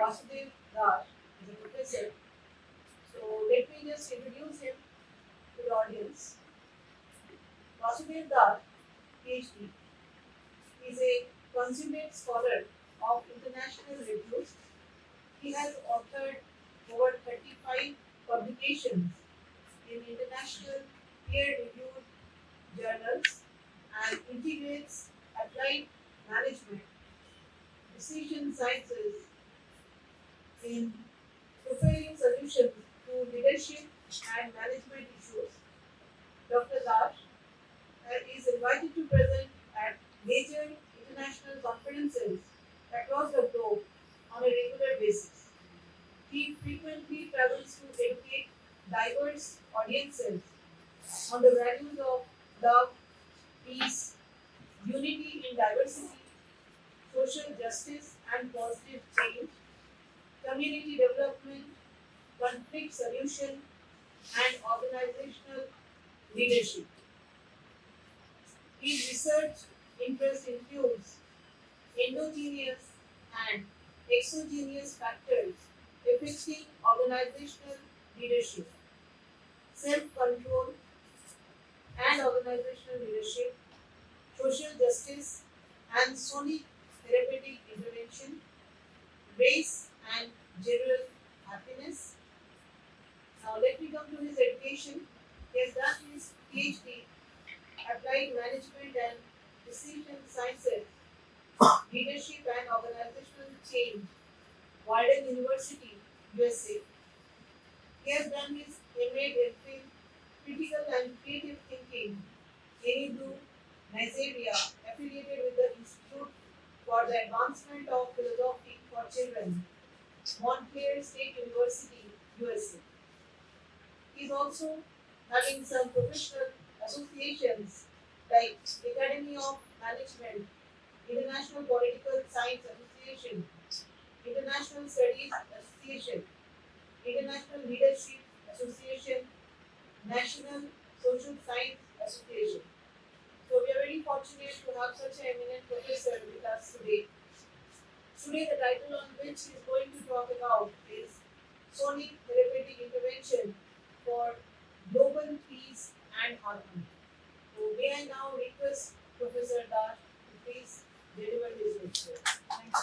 Vasudev Raj is a professor. So let me just introduce him to the audience. Vasudev Raj, PhD, is a consummate scholar of international reviews. He has authored over 35 publications in international peer-reviewed journals and integrates applied management, decision sciences in profiling solutions to leadership and management issues. Dr. Raj is invited to present at major international conferences across the globe on a regular basis. He frequently travels to educate diverse audiences on the values of love, peace, unity in diversity, social justice and positive change, community development, conflict solution, and organizational leadership. His research interest includes endogenous and exogenous factors affecting organizational leadership, self-control and organizational leadership, social justice and sonic therapeutic intervention, race and general happiness. Now let me come to his education. He has done his PhD, Applied Management and Decision Sciences, Leadership and Organizational Change, Walden University, USA. He has done his MA in Critical and Creative Thinking, NEDU, Nigeria, affiliated with the Institute for the Advancement of Philosophy for Children, Montclair State University, USA. He is also having some professional associations like Academy of Management, International Political Science Association, International Studies Association, International Leadership Association, National Social Science Association. So we are very fortunate to have such an eminent professor with us today. Today the title on which he is going to talk about is Sonic Therapeutic Intervention for Global Peace and Harmony. So may I now request Professor Dash to please deliver his lecture. Thank you.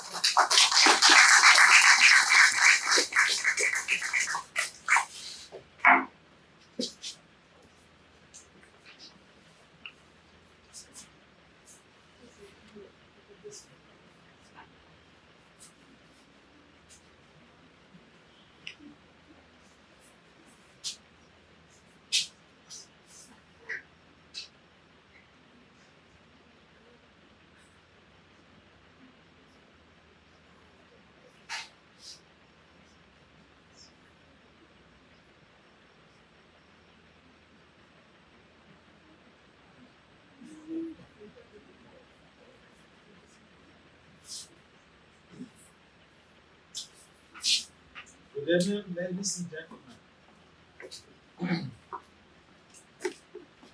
Good evening, ladies and gentlemen.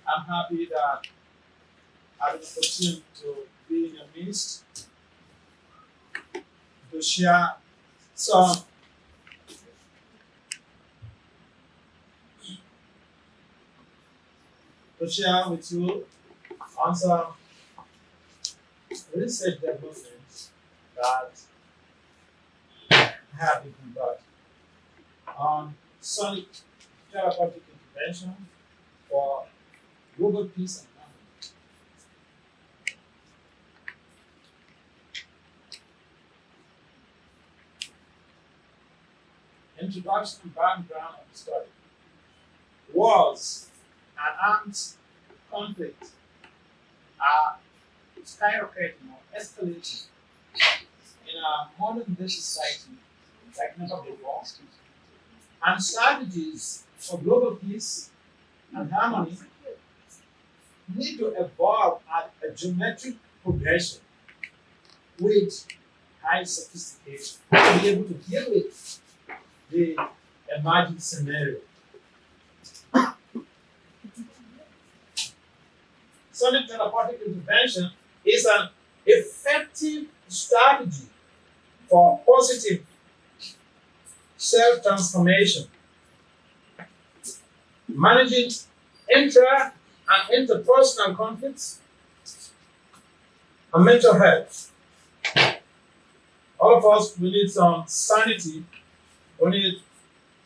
I'm happy that I have the opportunity to be in your midst to share some with you on some research developments that have been conducted on sonic therapeutic intervention for global peace and harmony. Introduction and background of the study. Wars and armed conflict are skyrocketing or escalating in a modern day society like never before. And strategies for global peace and harmony need to evolve at a geometric progression with high sophistication to be able to deal with the emerging scenario. Sonic therapeutic intervention is an effective strategy for positive self-transformation, managing intra and interpersonal conflicts, and mental health. All of us, we need some sanity. We need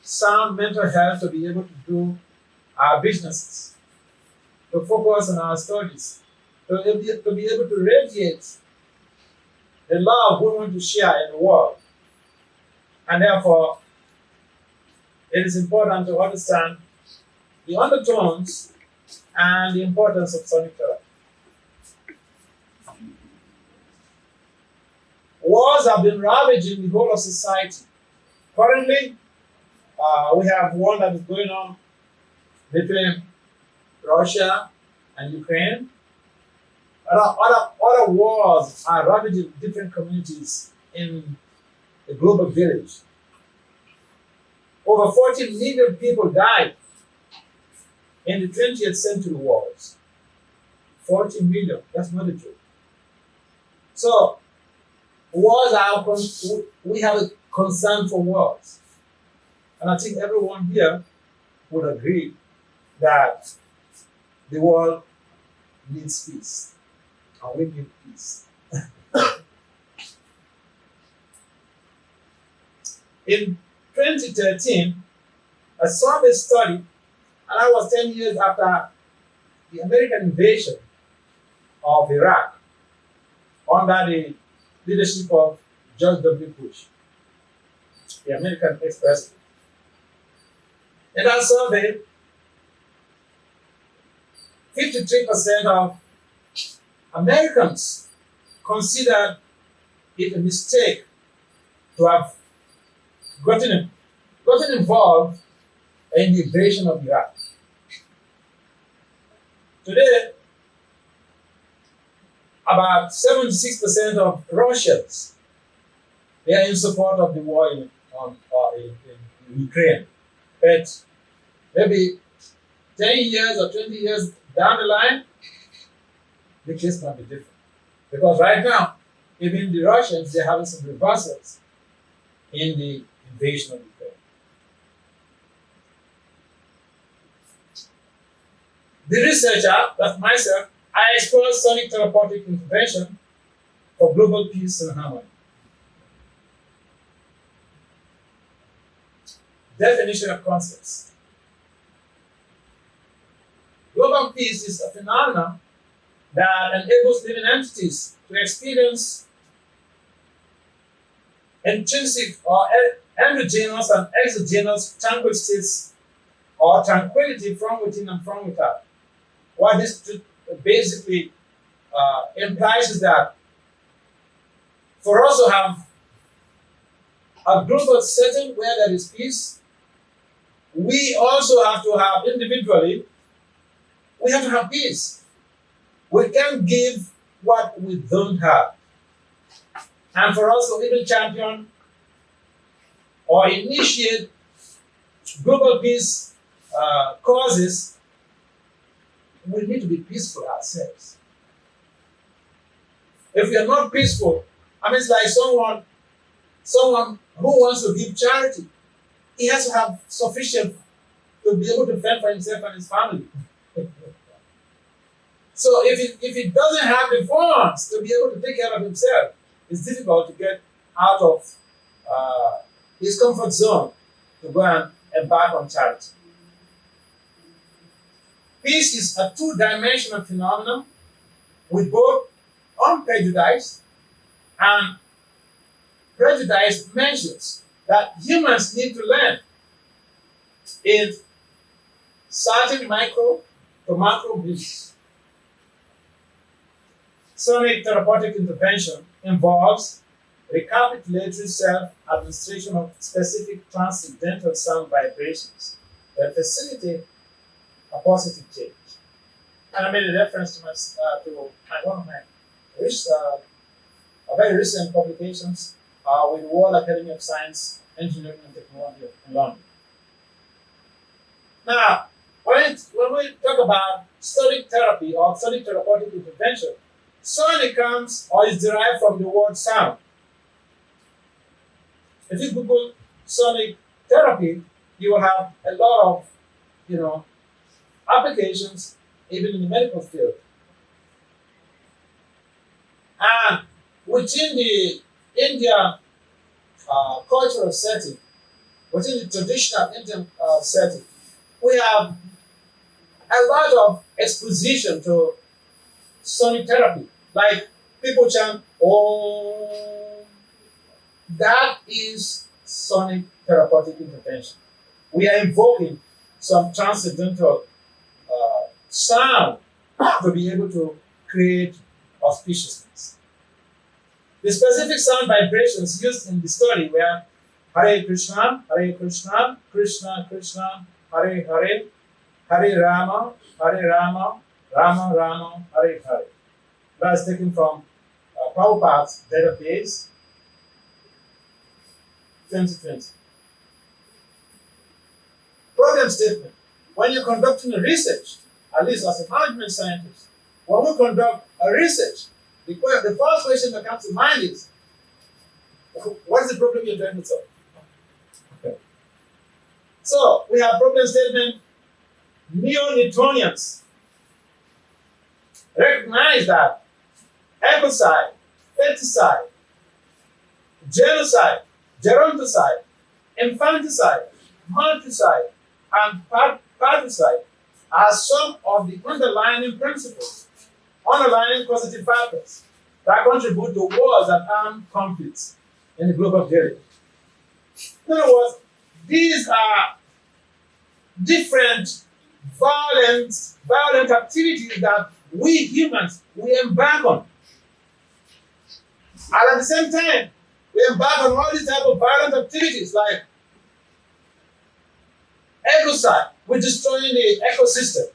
sound mental health to be able to do our businesses, to focus on our studies, to be able to radiate the love we want to share in the world. And therefore, it is important to understand the undertones and the importance of sonic therapy. Wars have been ravaging the whole of society. Currently, we have one that is going on between Russia and Ukraine. Other wars are ravaging different communities in the global village. Over 40 million people died in the 20th century wars. 40 million, that's not the truth. So, wars are, we have a concern for wars. And I think everyone here would agree that the world needs peace. And we need peace. In 2013, I saw this study, and I was 10 years after the American invasion of Iraq under the leadership of George W. Bush, the American ex-president. In that survey, 53% of Americans considered it a mistake to have gotten involved in the invasion of Iraq. Today, about 76% of Russians, they are in support of the war in Ukraine. But maybe 10 years or 20 years down the line, the case might be different. Because right now, even the Russians, they're having some reversals in the invasion of Ukraine. The researcher, that's myself, I explore sonic therapeutic intervention for global peace and harmony. Definition of concepts. Global peace is a phenomenon that enables living entities to experience intrinsic or endogenous and exogenous tranquil states or tranquility from within and from without. What this basically implies is that for us to have a global setting where there is peace, we also have to have individually, we have to have peace. We can't give what we don't have. And for us to even champion or initiate global peace causes, we need to be peaceful ourselves. If we are not peaceful, I mean, it's like someone who wants to give charity. He has to have sufficient to be able to fend for himself and his family. So if he doesn't have the funds to be able to take care of himself, it's difficult to get out of his comfort zone to go and embark on charity. Peace is a two-dimensional phenomenon with both unprejudiced and prejudiced measures that humans need to learn in certain micro to macro ways. Sonic therapeutic intervention involves recapitulatory self-administration of specific transcendental sound vibrations that facilitate a positive change. And I made a reference to one of my very recent publications with the World Academy of Science, Engineering and Technology in London. Now, when we talk about sonic therapy or sonic therapeutic intervention, sonic comes or is derived from the word sound. If you Google sonic therapy, you will have a lot of, you know, applications even in the medical field. And within the Indian cultural setting, within the traditional Indian setting, we have a lot of exposition to sonic therapy. Like people chant, oh, that is sonic therapeutic intervention. We are invoking some transcendental sound to be able to create auspiciousness. The specific sound vibrations used in the study were Hare Krishna, Krishna Krishna, Hare Hare, Hare Rama, Rama Rama, Hare Hare. That's taken from Prabhupada's database 2020. Problem statement. When you're conducting a research, at least as a management scientist, when we conduct a research, the first question that comes to mind is, what is the problem you're trying to solve? Okay. So we have problem statement. Neo-Newtonians recognize that ecocide, feticide, genocide, geronticide, infanticide, multicide, and particide are some of the underlying principles, underlying causative factors that contribute to wars and armed conflicts in the global village. In other words, these are different violent activities that we humans we embark on. And at the same time, we embark on all these type of violent activities like ecocide, we're destroying the ecosystem.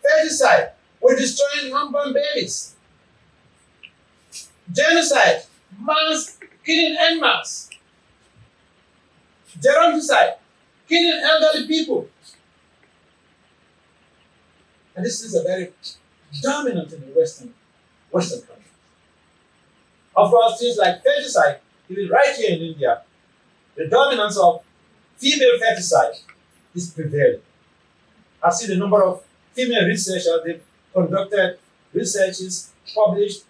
Feticide, we're destroying unborn babies. Genocide, mass killing animals. Geronticide, killing elderly people. And this is a very dominant in the Western countries. Of course, things like feticide, even right here in India, the dominance of female feticide is prevailing. I've seen a number of female researchers, they've conducted researches published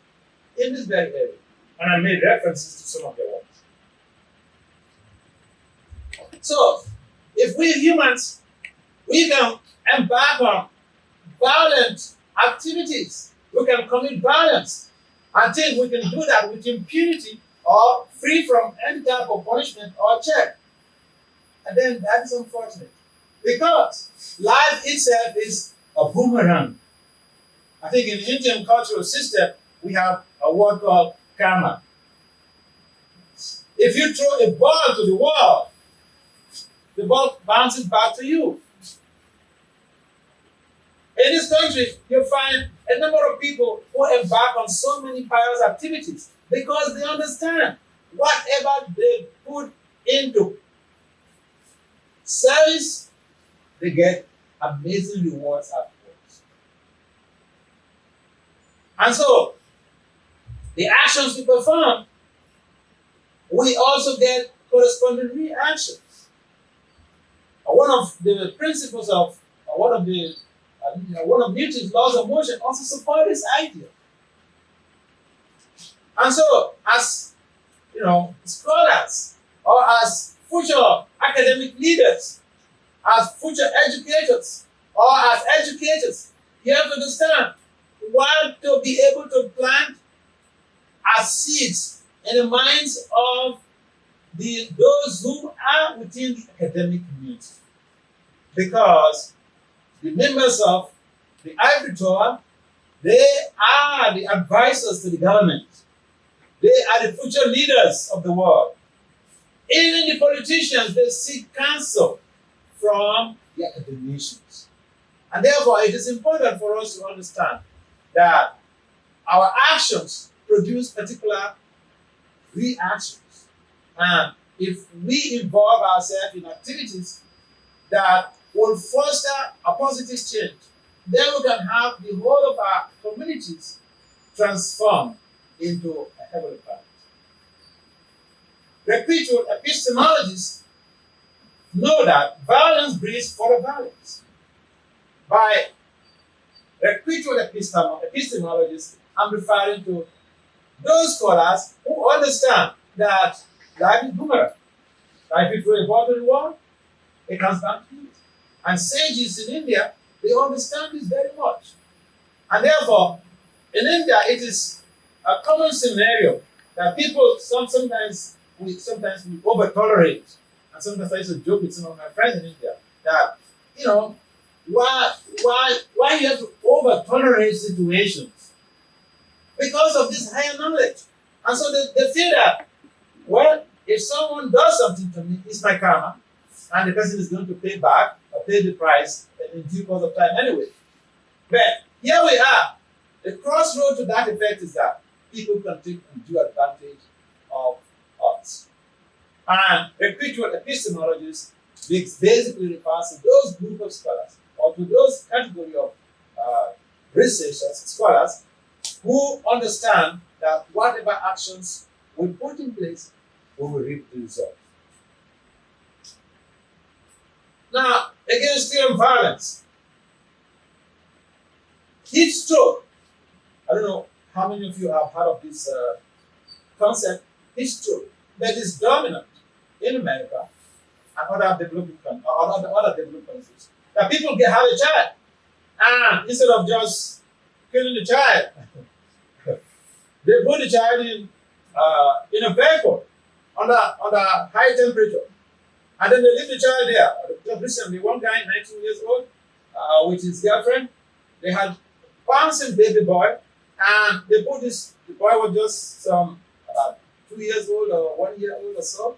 in this very area. And I made references to some of their works. So, if we humans, we can embark on violent activities, we can commit violence. I think we can do that with impunity or free from any type of punishment or check. And then that is unfortunate. Because life itself is a boomerang. I think in the Indian cultural system, we have a word called karma. If you throw a ball to the wall, the ball bounces back to you. In this country, you'll find a number of people who embark on so many pious activities because they understand whatever they put into service, they get amazing rewards afterwards. And so, the actions we perform, we also get corresponding reactions. One of the principles of one of Newton's laws of motion also support this idea. And so, as scholars or as future academic leaders, as future educators or as educators, you have to understand what to be able to plant as seeds in the minds of those who are within the academic community. Because the members of the Ivory Tower, they are the advisors to the government. They are the future leaders of the world. Even the politicians, they seek counsel from the academicians. And therefore, it is important for us to understand that our actions produce particular reactions. And if we involve ourselves in activities that will foster a positive change, then we can have the whole of our communities transformed into a heavenly planet. Reputable epistemologists know that violence breeds further violence. By recruitment epistemologists, I'm referring to those scholars who understand that life is boomerang. Life is throw a bottle in one, it comes back to you. And sages in India, they understand this very much. And therefore, in India, it is a common scenario that people sometimes we over tolerate. And sometimes I used to joke with some of my friends in India that, you know, why you have to over tolerate situations? Because of this higher knowledge. And so they feel that, well, if someone does something to me, it's my karma, and the person is going to pay back or pay the price in due course of time anyway. But here we are. The crossroad to that effect is that people can take undue advantage of us. And recruitment epistemologists basically refers to those group of scholars or to those category of researchers, scholars, who understand that whatever actions we put in place, we will reap the result. Now, against extreme violence, heat stroke. I don't know how many of you have heard of this concept, heat stroke, that is dominant in America and other developing countries. That people have a child, and instead of just killing the child, they put the child in a vehicle under high temperature, and then they leave the child there. Just recently, one guy, 19 years old, with his girlfriend, they had bouncing baby boy, and they put the boy was just 2 years old or 1 year old or so.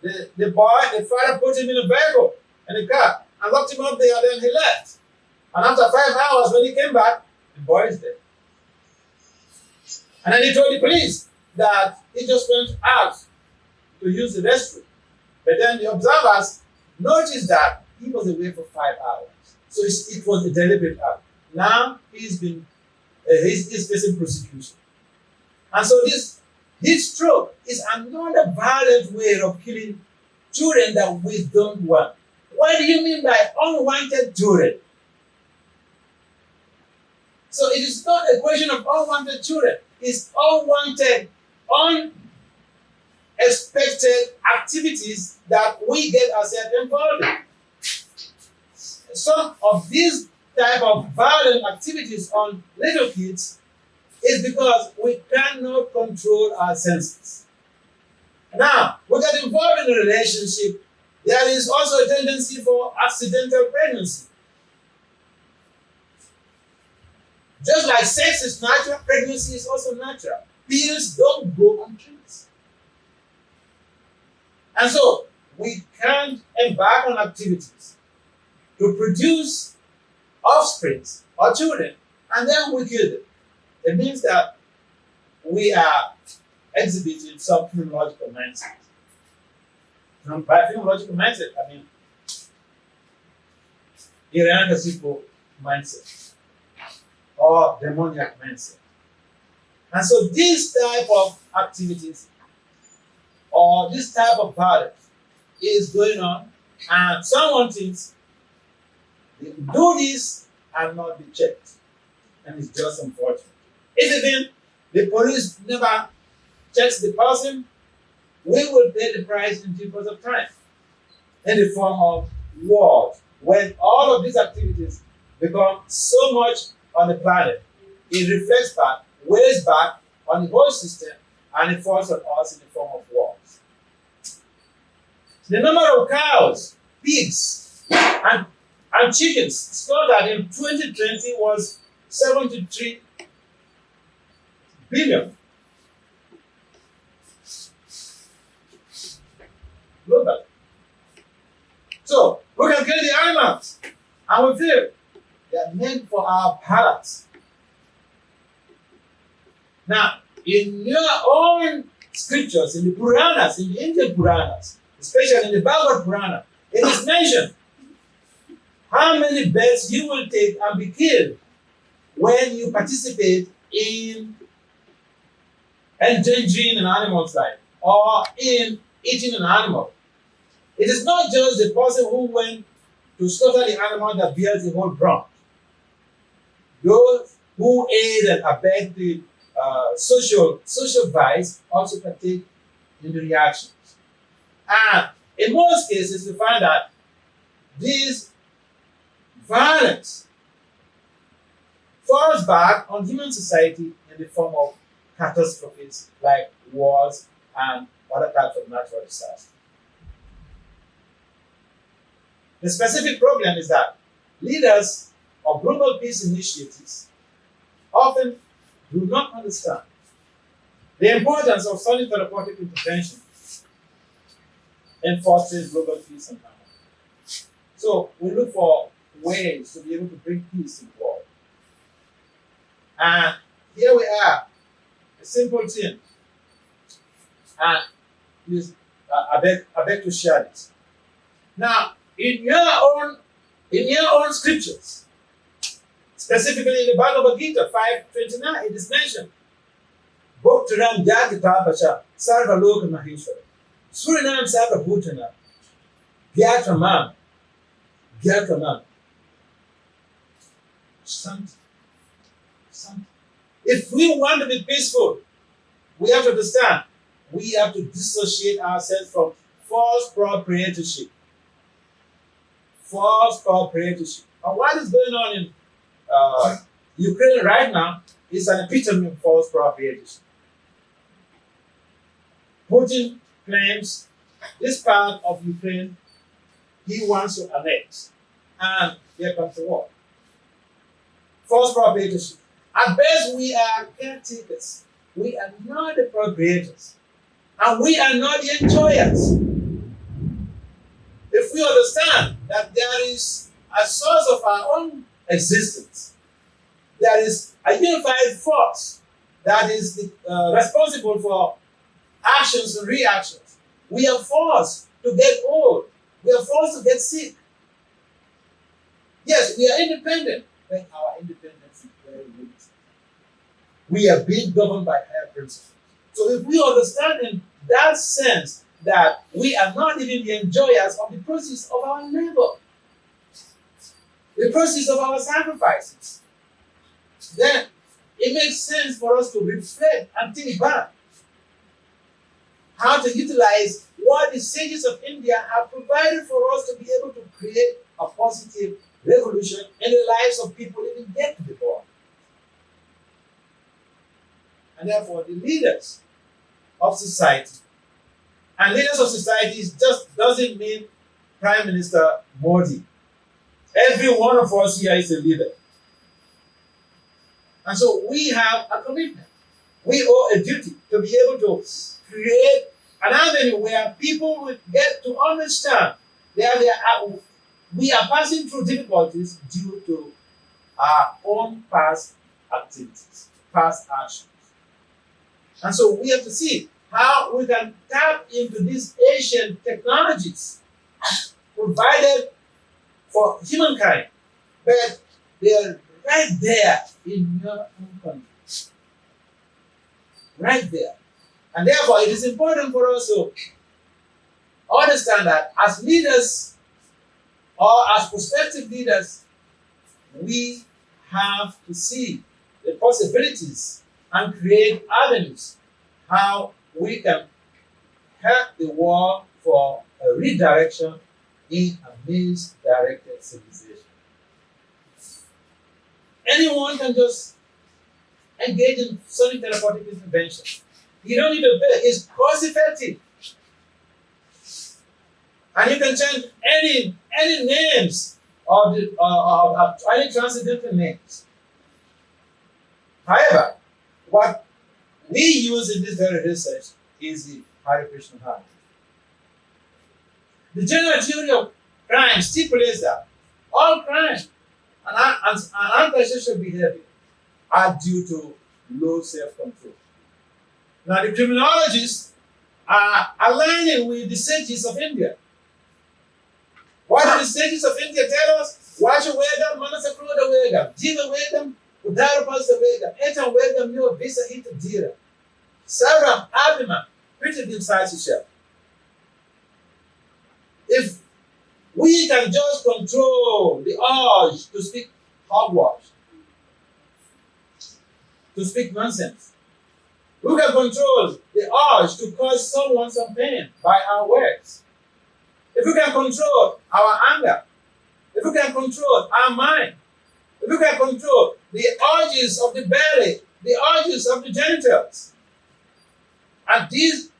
The father put him in a vehicle, in a car, and locked him up there, and then he left. And after 5 hours, when he came back, the boy is dead. And then he told the police that he just went out to use the restroom. But then the observers noticed that he was away for 5 hours. So it was a deliberate act. Now he's facing prosecution. And so this stroke is another violent way of killing children that we don't want. What do you mean by unwanted children? So it is not a question of unwanted children. It's unwanted, unexpected activities that we get ourselves involved in. Some of these type of violent activities on little kids is because we cannot control our senses. Now, we get involved in a relationship, there is also a tendency for accidental pregnancy. Just like sex is natural, pregnancy is also natural. Pills don't grow on trees. And so, we can't embark on activities to produce offspring or children, and then we kill them. It means that we are exhibiting some phenomenological mindset. By phenomenological mindset, I mean irreversible mindset or demoniac mindset. And so this type of activities or this type of violence is going on, and someone thinks they can do this and not be checked. And it's just unfortunate. If even the police never checks the person, we will pay the price in due course of time in the form of wars. When all of these activities become so much on the planet, it reflects back, weighs back on the whole system, and it falls on us in the form of wars. The number of cows, pigs, and chickens slaughtered in 2020 was 73 billion. Global. So we can kill the animals, and we feel they are meant for our palates. Now, in your own scriptures, in the Puranas, in the Indian Puranas, especially in the Bhagavad Purana, it is mentioned how many birds you will take and be killed when you participate in endangering an animal's life or in eating an animal. It is not just the person who went to slaughter the animal that bears the whole brunt. Those who aid and abet the social vice also partake in the reactions. And in most cases, we find that this violence falls back on human society in the form of catastrophes like wars and other types of natural disasters. The specific problem is that leaders of global peace initiatives often do not understand the importance of solid therapeutic intervention in fostering global peace and harmony. So we look for ways to be able to bring peace to the world. And here we are, a simple thing. And please, I beg to share this. Now, in your own scriptures, specifically in the Bhagavad Gita 5:29, it is mentioned, Bhaktaram Jagata Pasha Sarva Loka Maheshwara Surinam Sarva Bhutana Gyatramam Something. If we want to be peaceful, we have to understand we have to dissociate ourselves from false proprietorship. False proprietorship. And what is going on in Ukraine right now is an epitome of false proprietorship. Putin claims this part of Ukraine he wants to annex. And here comes the war. False proprietorship. At best, we are caretakers. We are not the proprietors. And we are not the enjoyers. If we understand that there is a source of our own existence, there is a unified force that is responsible for actions and reactions, we are forced to get old. We are forced to get sick. Yes, we are independent, but our independence is very limited. We are being governed by higher principles. So if we understand in that sense that we are not even the enjoyers of the process of our labor, the process of our sacrifices, then it makes sense for us to reflect and think back how to utilize what the sages of India have provided for us to be able to create a positive revolution in the lives of people even yet to be born. And therefore, the leaders of society, and leaders of society just doesn't mean Prime Minister Modi. Every one of us here is a leader. And so we have a commitment. We owe a duty to be able to create an avenue where people will get to understand that we are passing through difficulties due to our own past activities, past actions. And so we have to see how we can tap into these ancient technologies provided for humankind, but they are right there in your own country. Right there. And therefore, it is important for us to understand that as leaders or as prospective leaders, we have to see the possibilities and create avenues how we can help the world for a redirection in a misdirected civilization. Anyone can just engage in solid therapeutic intervention. You don't need to pay. It's cost effective. And you can change any names of any transcendental names. However, what we use in this very research is the Hare Krishna Hare. The general theory of crime stipulates that all crime and antisocial behavior are due to low self-control. Now, the criminologists are aligning with the sages of India. What do the sages of India tell us? Washa Vedam, Manasa Kruda Vedam, Jiva Vedam, Udarapasa Vedam, Etam Vedam, New Visa Hita Dira. Saram Abhima, Pretty Dimsai Shishel. can just control the urge to speak hogwash, to speak nonsense. We can control the urge to cause someone some pain by our words. If we can control our anger, if we can control our mind, if we can control the urges of the belly, the urges of the genitals, and these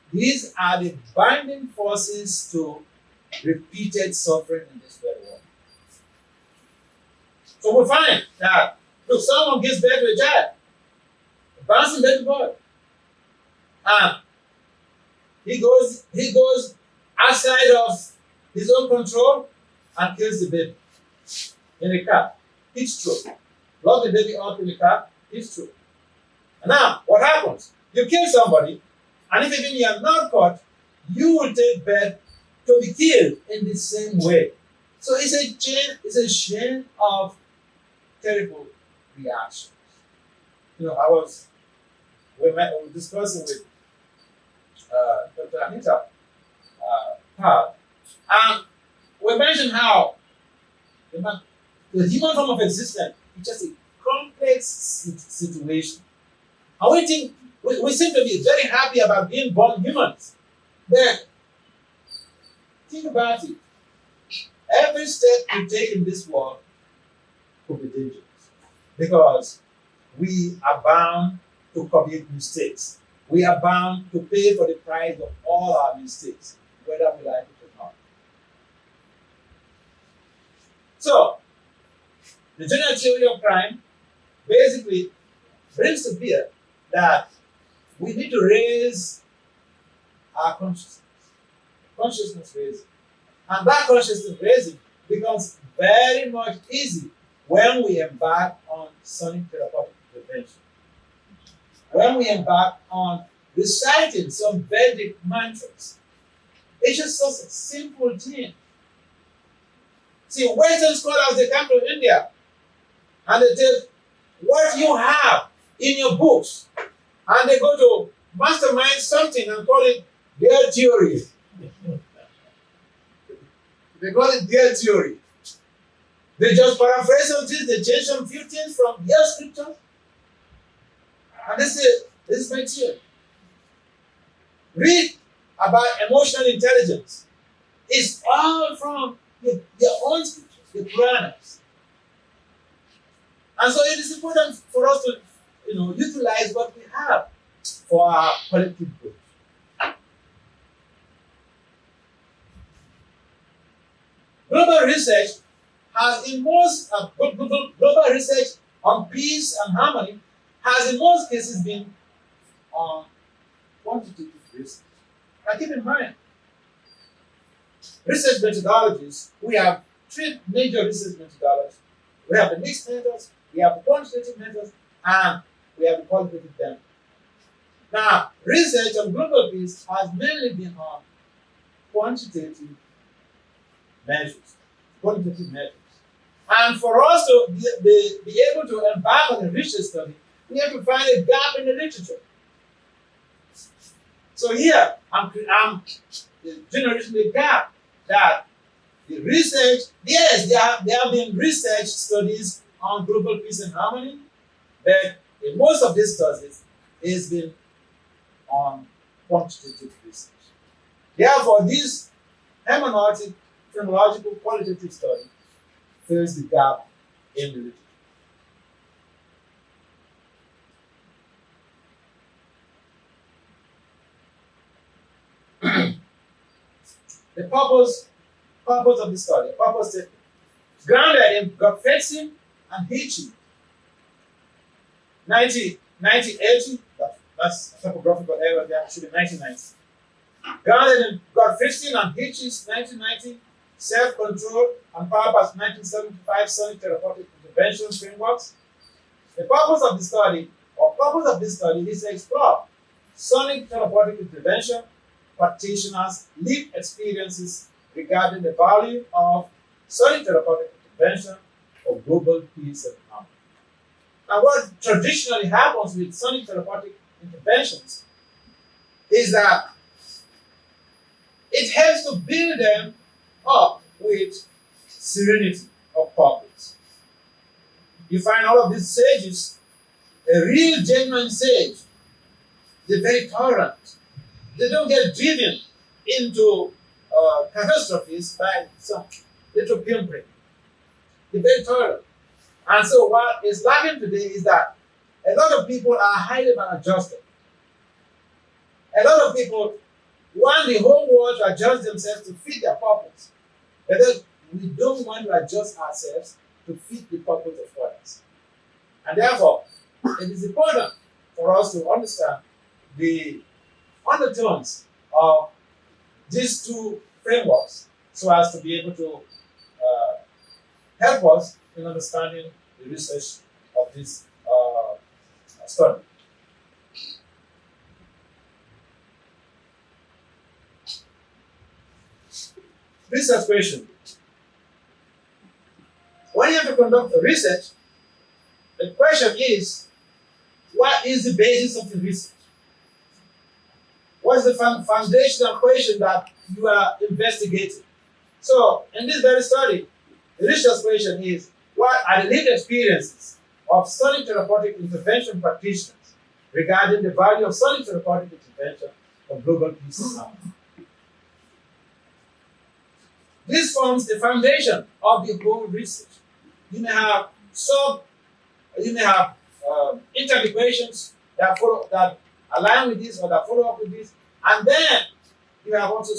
are the binding forces to repeated suffering in this world. So we find that, look, someone gives birth to a child, a bouncing baby boy, and he goes outside of his own control and kills the baby in a car. It's true. Lock the baby up in the car. It's true. And now, what happens? You kill somebody, and if even you are not caught, you will take birth to be killed in the same way. So it's a chain of terrible reactions. You know, we were discussing with Dr. Anita Park, and we mentioned how the human form of existence is just a complex situation. And we seem to be very happy about being born humans. But think about it. Every step we take in this world could be dangerous because we are bound to commit mistakes. We are bound to pay for the price of all our mistakes, whether we like it or not. So, the general theory of crime basically brings to bear that we need to raise our consciousness raising. And that consciousness raising becomes very much easy when we embark on sonic therapeutic intervention. When we embark on reciting some Vedic mantras. It's just such a simple thing. See, Western scholars, they come to India and they take what you have in your books and they go to mastermind something and call it their theory. They call it their theory. They just paraphrase some things, they change some few things from their scripture. And they say, this is my theory. Read about emotional intelligence. It's all from your own scriptures, the Puranas. And so it is important for us to utilize what we have for our collective good. Global research has in most global research on peace and harmony has in most cases been on quantitative research. Now keep in mind, research methodologies, we have three major research methodologies. We have the mixed methods, we have the quantitative methods, and we have the qualitative methods. Now, research on global peace has mainly been on quantitative measures. And for us to be able to embark on a research study, we have to find a gap in the literature. So here, I'm generating the gap that the research, yes, there have been research studies on global peace and harmony, but in most of these studies, it's been on quantitative research. Therefore, this hermeneutic, phenomenological, qualitative study fills the gap in the literature. The purpose of the study, purpose statement, grounded in gut-fixing and hitching. 1980, that's a topographical error there, should be 1990. Grounded in gut-fixing and hitches, 1990, self-control and power past 1975 sonic therapeutic intervention frameworks. The purpose of this study is to explore sonic therapeutic intervention practitioners' lived experiences regarding the value of sonic therapeutic intervention for global peace and harmony. Now, what traditionally happens with sonic therapeutic interventions is that it helps to build them up with serenity of purpose. You find all of these sages, a real genuine sage, they're very tolerant. They don't get driven into catastrophes by some little pimping. They're very tolerant. And so what is lacking today is that a lot of people are highly maladjusted. A lot of people want the whole world to adjust themselves to fit their purpose. But then we don't want to adjust ourselves to fit the purpose of others. And therefore, it is important for us to understand the undertones of these two frameworks so as to be able to help us in understanding the research of this study. Research question. When you have to conduct a research, the question is, what is the basis of the research? What is the foundational question that you are investigating? So, in this very study, the research question is, what are the lived experiences of solid therapeutic intervention practitioners regarding the value of solid therapeutic intervention for global peace and harmony? This forms the foundation of the whole research. You may have inter-equations that follow, that align with this or that follow up with this, and then you have also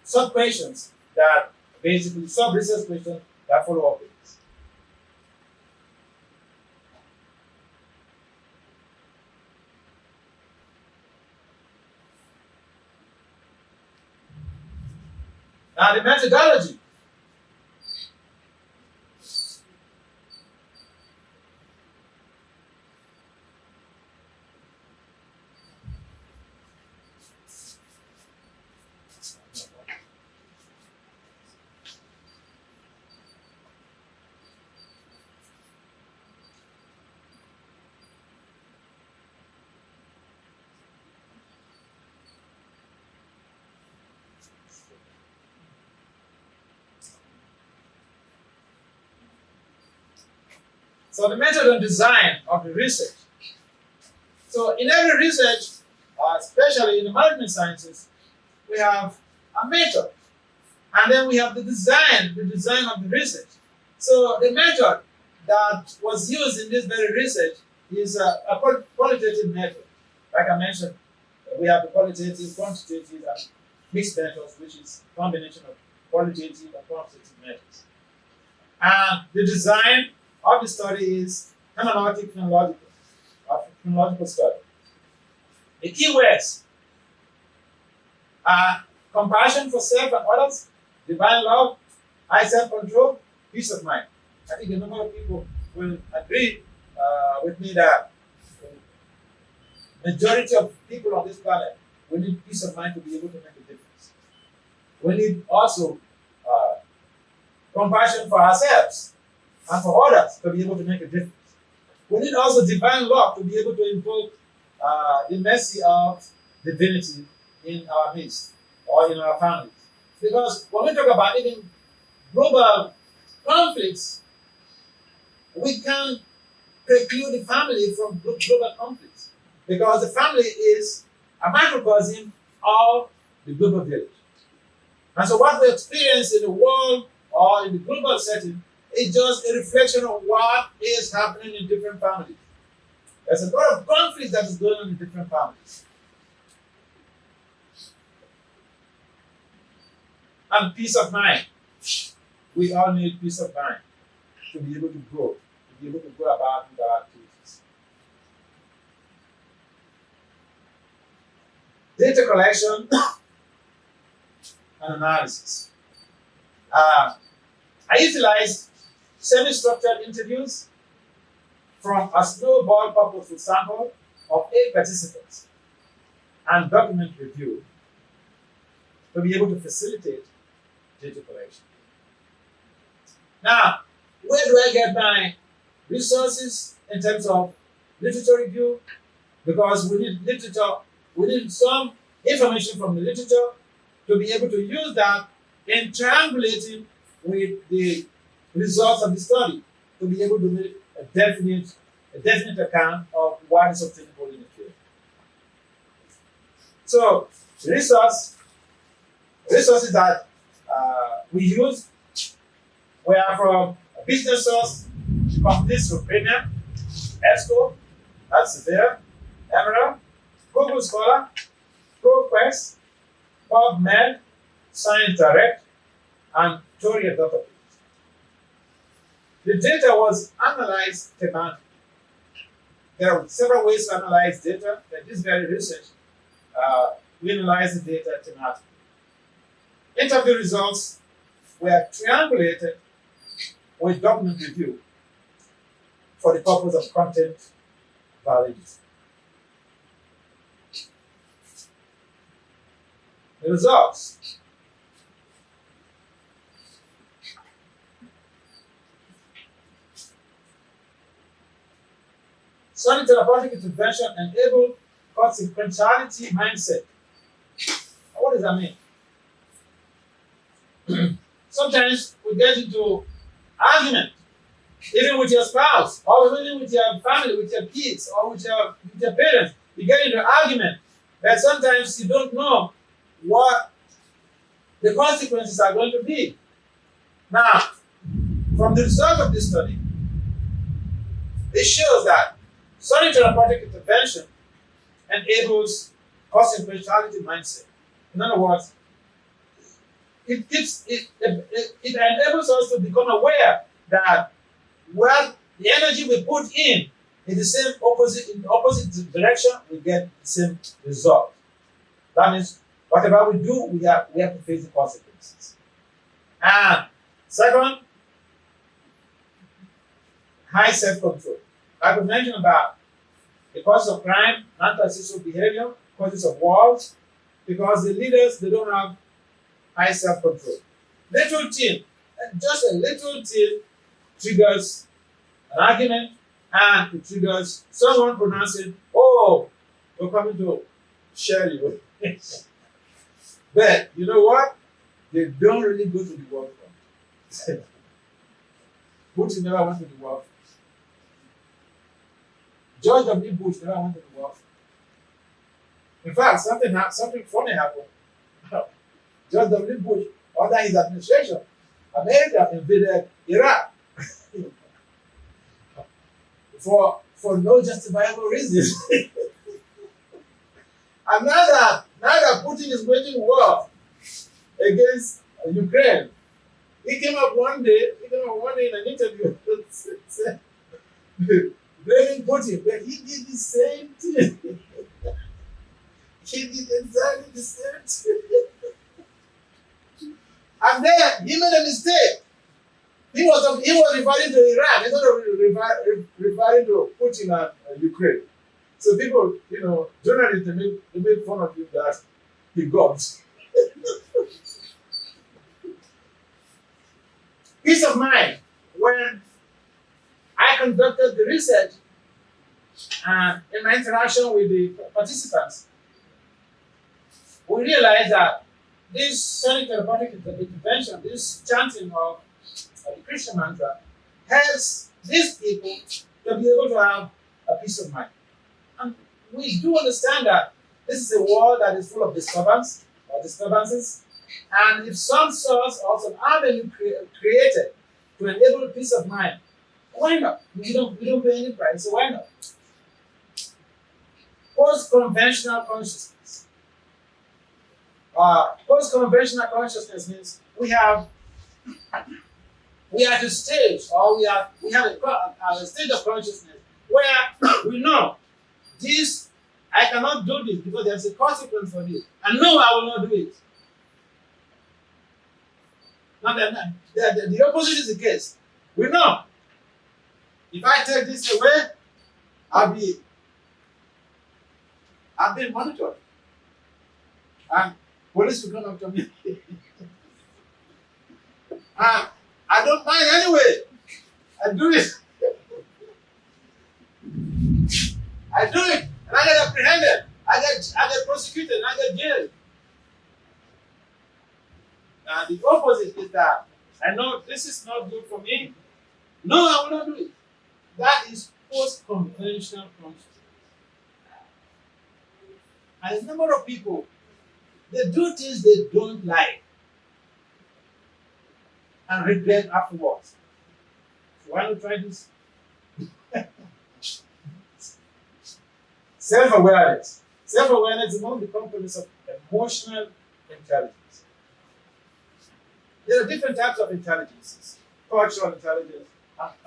sub questions that basically sub research questions that follow up with this. Now the methodology. So the method and design of the research. So in every research, especially in the management sciences, we have a method, and then we have the design of the research. So the method that was used in this very research is a qualitative method. Like I mentioned, we have the qualitative, quantitative, and mixed methods, which is a combination of qualitative and quantitative methods. And the design of the study is hermeneutic phenomenological study. The key words are compassion for self and others, divine love, high self-control, peace of mind. I think a number of people will agree with me that the majority of people on this planet, we need peace of mind to be able to make a difference. We need also compassion for ourselves and for others to be able to make a difference. We need also divine love to be able to invoke the mercy of divinity in our midst or in our families. Because when we talk about even global conflicts, we can't preclude the family from global conflicts, because the family is a microcosm of the global village. And so what we experience in the world or in the global setting is just a reflection of what is happening in different families. There's a lot of conflict that is going on in different families. And peace of mind. We all need peace of mind to be able to grow, to be able to go about with our activities. Data collection and analysis. I utilized semi-structured interviews from a snowball purposeful sample of 8 participants and document review to be able to facilitate data collection. Now, where do I get my resources in terms of literature review? Because we need literature, we need some information from the literature to be able to use that in triangulating with the results of the study to be able to make a definite account of what is obtainable in the field. So resources that we use were from a business source, companies through Premium, EBSCO, Elsevier, Emerald, Google Scholar, ProQuest, PubMed, Science Direct, and Toria Database. The data was analyzed thematically. There are several ways to analyze data, but this very research, we analyze the data thematically. Interview results were triangulated with document review for the purpose of content validity. The results. Sonic therapeutic intervention enabled consequentiality mindset. What does that mean? Sometimes we get into argument, even with your spouse, or even with your family, with your kids, or with your parents. You get into argument, but sometimes you don't know what the consequences are going to be. Now, from the result of this study, it shows that sonic therapeutic intervention enables consequentiality mindset. In other words, it enables us to become aware that where the energy we put in the opposite direction, we get the same result. That means whatever we do, we have to face the consequences. And second, high self-control. I could mention about the causes of crime, antisocial behavior, causes of wars, because the leaders, they don't have high self-control. Little thing, just a little thing triggers an argument, and it triggers someone pronouncing, "Oh, we're coming to share you." But you know what? They don't really go to the war front. Putin never went to the war front. George W. Bush never went to the war front. In fact, something funny happened. George W. Bush, under his administration, America invaded Iraq for no justifiable reason. And now that Putin is waging war against Ukraine, he came up one day in an interview said, blaming Putin, but he did the same thing. He did exactly the same thing. And then he made a mistake. He was referring to Iran instead of referring to Putin and Ukraine. So people, journalists, they make fun of him that he got. Peace of mind. When I conducted the research in my interaction with the participants, we realized that this sonic therapeutic intervention, this chanting of the Christian mantra, helps these people to be able to have a peace of mind. And we do understand that this is a world that is full of disturbances, and if some source or some avenue created to enable peace of mind, why not? We don't pay any price, so why not? Post-conventional consciousness. Post-conventional consciousness means we are at a stage, or we have a stage of consciousness where we know this, I cannot do this because there's a consequence for this. And no, I will not do it. Now, the opposite is the case. We know if I take this away, I'll be monitored. And police will come after me. I don't mind anyway. I do it. I do it, and I get apprehended. I get prosecuted, and I get jailed. And the opposite is that I know this is not good for me. No, I will not do it. That is post-conventional consciousness. And a number of people, they do things they don't like and regret afterwards. So why not try this? Self-awareness. Self-awareness is one of the components of emotional intelligence. There are different types of intelligences. Cultural intelligence.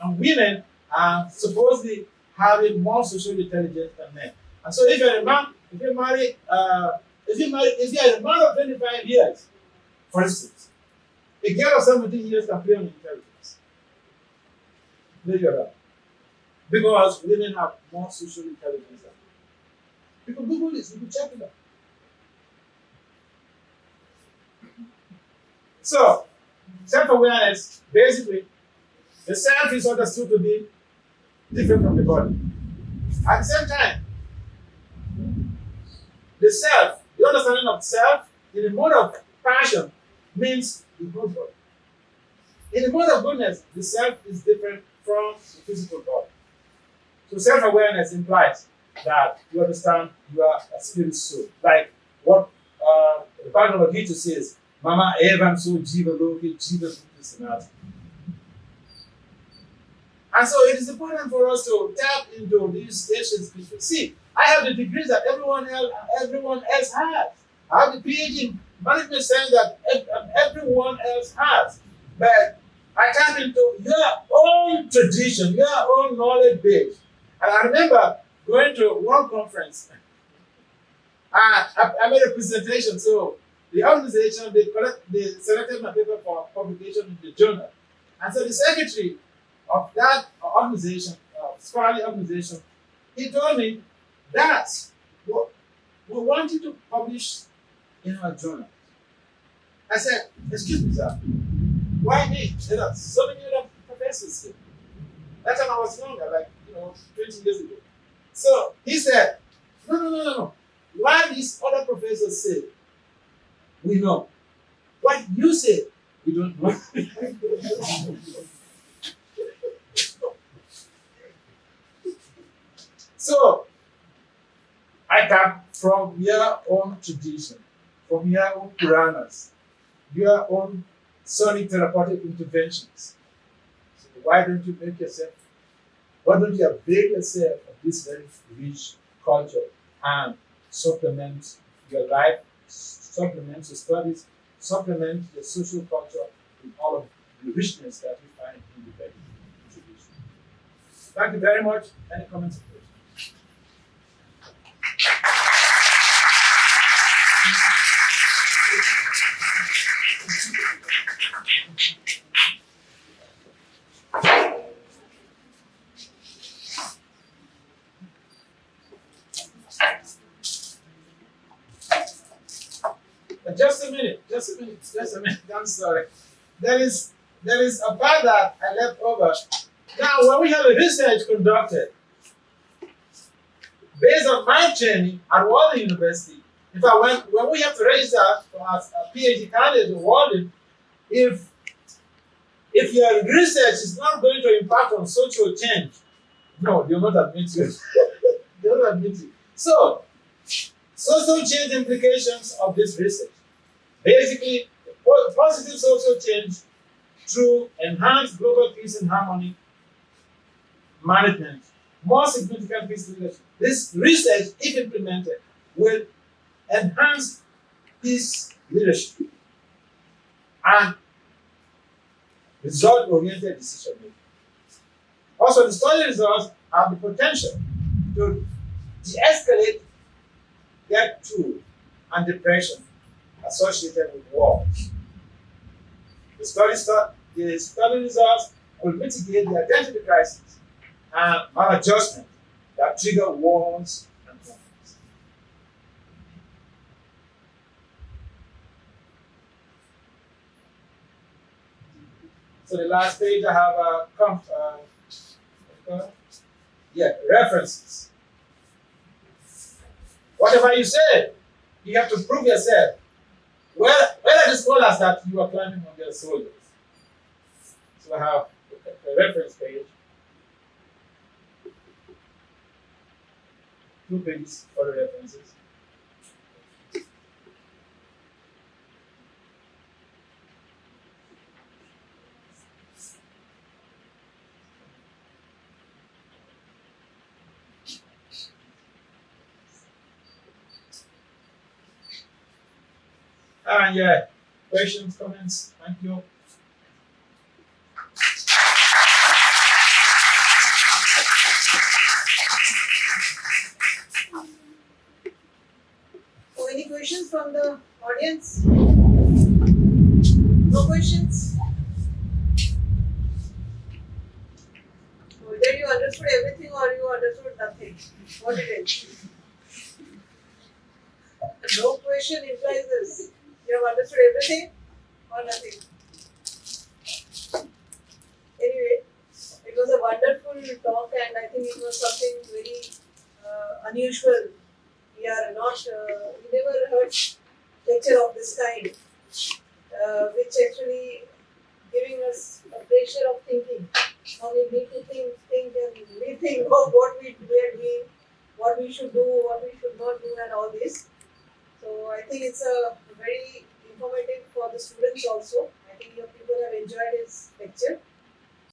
And women are supposedly having more social intelligence than men. And so if you're a man, if you're a man of 25 years, for instance, a girl of 17 years can play on intelligence. There you are. Because women have more social intelligence than men. You can Google this, you can check it out. So, self-awareness, basically, the self is understood to be different from the body. At the same time, the self, the understanding of self in the mode of passion means the whole body. In the mode of goodness, the self is different from the physical body. So self-awareness implies that you understand you are a spirit soul. Like what the Bhagavad Gita says, Mama Evam so Jiva Loki Jiva Sanati. And so it is important for us to tap into these stations. See, I have the degrees that everyone else has. I have the PhD in management science that everyone else has. But I tap into your own tradition, your own knowledge base. And I remember going to one conference. I made a presentation. So the organization, they selected my paper for publication in the journal. And so the secretary of that organization, scholarly organization, he told me that we want you to publish in our journal. I said, excuse me, sir, why me? There are so many other professors here. That time I was younger, like 20 years ago. So he said, no. Why these other professors say, we know. What you say, we don't know. So, I come from your own tradition, from your own Puranas, your own sonic therapeutic interventions. So why don't you avail yourself of this very rich culture and supplement your life, supplement your studies, supplement your social culture with all of the richness that we find in the Vedic tradition. Thank you very much. Any comments? Just a minute. I'm sorry. There is a part that I left over. Now, when we have a research conducted based on my training at Walden University, in fact, when we have to register as a PhD candidate in Walden, if your research is not going to impact on social change, no, they'll not admit you. They'll not admit you. So, social change implications of this research. Basically, positive social change through enhanced global peace and harmony management, more significant peace leadership. This research, if implemented, will enhance peace leadership and result-oriented decision making. Also, the study results have the potential to de-escalate debt tool and depression associated with wars. The study results will mitigate the identity crisis and maladjustment that trigger wars and conflicts. So the last page I have references. Whatever you say, you have to prove yourself. Where are the scholars that you are climbing on their shoulders? So I have a reference page, 2 pages for the references. And yeah, questions, comments, thank you. So, any questions from the audience? No questions? So either you understood everything or you understood nothing. What it is? No question implies this. You have understood everything or nothing. Anyway, it was a wonderful talk, and I think it was something very unusual. We are not, we never heard lecture of this kind, which actually giving us a pressure of thinking. Now we need to think and rethink of what we are doing, what we should do, what we should not do, and all this. So I think it's a very informative for the students also. I think your people have enjoyed his lecture.